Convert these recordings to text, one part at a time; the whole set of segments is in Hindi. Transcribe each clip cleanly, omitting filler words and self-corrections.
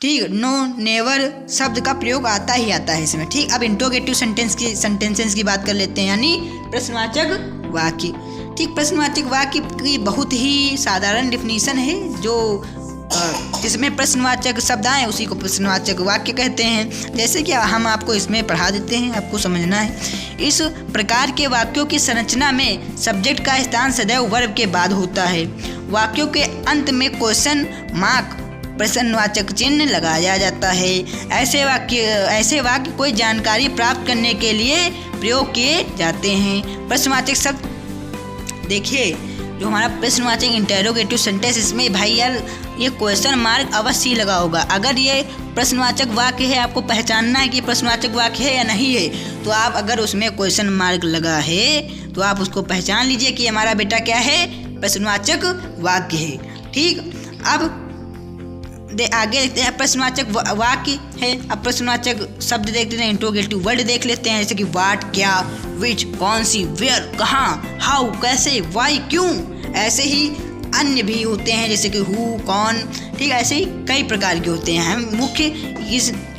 ठीक। नो नेवर शब्द का प्रयोग आता ही आता है इसमें, ठीक। अब इंट्रोगेटिव सेंटेंसेस की बात कर लेते हैं, यानी प्रश्नवाचक वाक्य, ठीक। प्रश्नवाचक वाक्य की बहुत ही साधारण डिफिनीशन है, जो जिसमें प्रश्नवाचक शब्द आए उसी को प्रश्नवाचक वाक्य कहते हैं। जैसे कि हम आपको इसमें पढ़ा देते हैं, आपको समझना है। इस प्रकार के वाक्यों की संरचना में सब्जेक्ट का स्थान सदैव वर्ब के बाद होता है। वाक्यों के अंत में क्वेश्चन मार्क प्रश्नवाचक चिन्ह लगाया जाता है। ऐसे वाक्य कोई जानकारी प्राप्त करने के लिए प्रयोग किए जाते हैं। प्रश्नवाचक शब्द देखिए, जो हमारा प्रश्नवाचक इंटेरोगेटिव सेंटेंस, इसमें भाई यार ये क्वेश्चन मार्क अवश्य लगा होगा। अगर ये प्रश्नवाचक वाक्य है, आपको पहचानना है कि प्रश्नवाचक वाक्य है या नहीं है, तो आप अगर उसमें क्वेश्चन मार्क लगा है तो आप उसको पहचान लीजिए कि हमारा बेटा क्या है, प्रश्नवाचक वाक्य है, ठीक। अब आगे देखते हैं प्रश्नवाचक वाक्य है। अब प्रश्नवाचक शब्द देखते हैं, इंट्रोगेटिव वर्ड देख लेते हैं, जैसे कि व्हाट क्या, विच कौन सी, वेयर कहाँ, हाउ कैसे, वाई क्यों। ऐसे ही अन्य भी होते हैं, जैसे कि हु कौन, ठीक। ऐसे ही कई प्रकार के होते हैं। हम मुख्य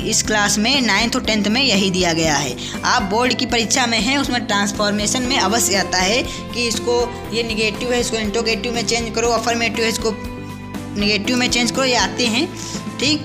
इस क्लास में 9th और 10th में यही दिया गया है। आप बोर्ड की परीक्षा में हैं, उसमें ट्रांसफॉर्मेशन में अवश्य आता है कि इसको ये निगेटिव है, इसको इंट्रोगेटिव में चेंज करो, अफर्मेटिव है इसको नेगेटिव में चेंज करो, ये आते हैं, ठीक।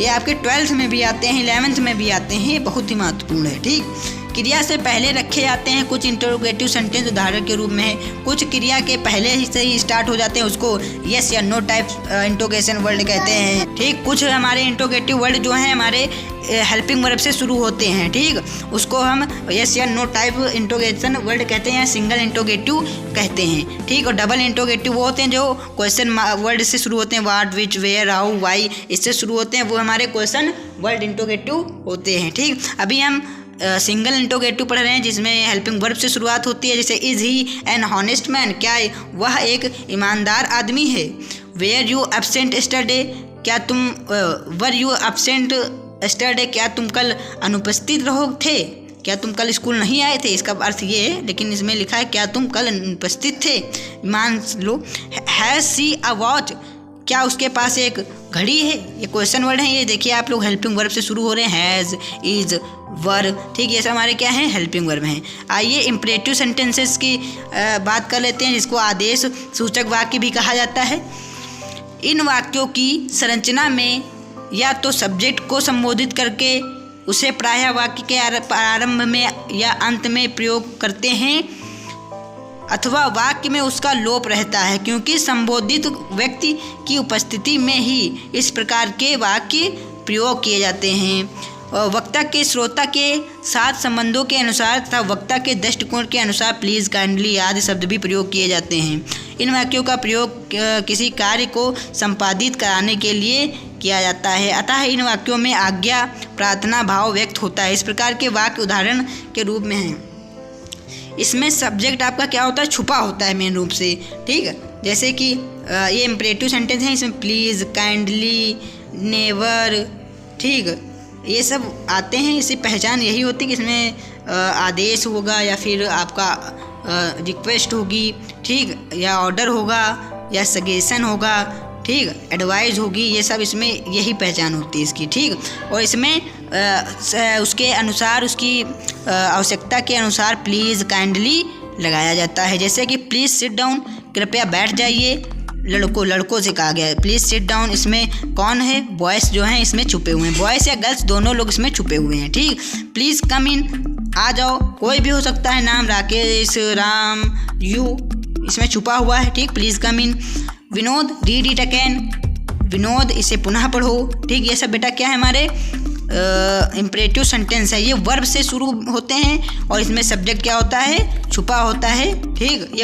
ये आपके 12th में भी आते हैं, 11th में भी आते हैं, ये बहुत ही महत्वपूर्ण है, ठीक। क्रिया से पहले रखे जाते हैं कुछ इंटरोगेटिव सेंटेंस उदाहरण के रूप में है। कुछ क्रिया के पहले ही से ही स्टार्ट हो जाते हैं, उसको यस या नो टाइप इंटरोगेशन वर्ड कहते हैं, ठीक। कुछ हमारे इंटरोगेटिव वर्ड जो हैं हमारे हेल्पिंग वर्ब से शुरू होते हैं, ठीक। उसको हम यस या नो टाइप इंटरोगेशन वर्ड कहते हैं या सिंगल इंटरोगेटिव कहते हैं, ठीक। और डबल इंटरोगेटिव वो होते हैं जो क्वेश्चन वर्ड से शुरू होते हैं, what which where how why, इससे शुरू होते हैं, वो हमारे क्वेश्चन वर्ड इंटरोगेटिव होते हैं, ठीक। अभी हम सिंगल इंटरोगेटिव पढ़ रहे हैं, जिसमें हेल्पिंग वर्ब से शुरुआत होती है, जैसे is he N honest man, क्या वह एक ईमानदार आदमी है। वेयर यू एब्सेंट यस्टरडे, क्या तुम वर यू एब्सेंट यस्टरडे, क्या तुम कल अनुपस्थित रहो थे, क्या तुम कल स्कूल नहीं आए थे। इसका अर्थ ये है, लेकिन इसमें लिखा है क्या तुम कल अनुपस्थित थे, मान लो। हैज़ सी अ वॉच, क्या उसके पास एक घड़ी है। ये क्वेश्चन वर्ड है, ये देखिए आप लोग हेल्पिंग वर्ब से शुरू हो रहे हैं, हैज़, इज, वर, ठीक। ये सब हमारे क्या हैं, हेल्पिंग वर्ब हैं। आइए इंपरेटिव सेंटेंसेस की बात कर लेते हैं, जिसको आदेश सूचक वाक्य भी कहा जाता है। इन वाक्यों की संरचना में या तो सब्जेक्ट को संबोधित करके उसे प्रायः वाक्य के प्रारंभ में या अंत में प्रयोग करते हैं, अथवा वाक्य में उसका लोप रहता है, क्योंकि संबोधित व्यक्ति की उपस्थिति में ही इस प्रकार के वाक्य प्रयोग किए जाते हैं। वक्ता के श्रोता के साथ संबंधों के अनुसार तथा वक्ता के दृष्टिकोण के अनुसार प्लीज़, काइंडली आदि शब्द भी प्रयोग किए जाते हैं। इन वाक्यों का प्रयोग किसी कार्य को संपादित कराने के लिए किया जाता है, अतः इन वाक्यों में आज्ञा प्रार्थना भाव व्यक्त होता है। इस प्रकार के वाक्य उदाहरण के रूप में हैं। इसमें सब्जेक्ट आपका क्या होता है, छुपा होता है मेन रूप से, ठीक है। जैसे कि ये इंपरेटिव सेंटेंस है, इसमें प्लीज़, काइंडली, नेवर, ठीक, ये सब आते हैं। इससे पहचान यही होती है कि इसमें आदेश होगा या फिर आपका रिक्वेस्ट होगी, ठीक, या ऑर्डर होगा या सजेशन होगा, ठीक, एडवाइस होगी, ये सब इसमें यही पहचान होती है इसकी, ठीक। और इसमें उसके अनुसार, उसकी आवश्यकता के अनुसार प्लीज़, काइंडली लगाया जाता है। जैसे कि प्लीज़ सिट डाउन, कृपया बैठ जाइए, लड़कों से कहा गया है प्लीज़ सिट डाउन। इसमें कौन है, बॉयज़ जो हैं इसमें छुपे हुए हैं, बॉयज़ या गर्ल्स दोनों लोग इसमें छुपे हुए हैं, ठीक। प्लीज़ कम इन, आ जाओ, कोई भी हो सकता है नाम, राकेश, राम, यू, इसमें छुपा हुआ है, ठीक। Please come in. Vinod, read it again, Vinod इसे पुनः पढ़ो, ठीक। ये सब बेटा क्या है, हमारे इंपरेटिव सेंटेंस है। ये वर्ब से शुरू होते हैं और इसमें सब्जेक्ट क्या होता है, छुपा होता है, ठीक। ये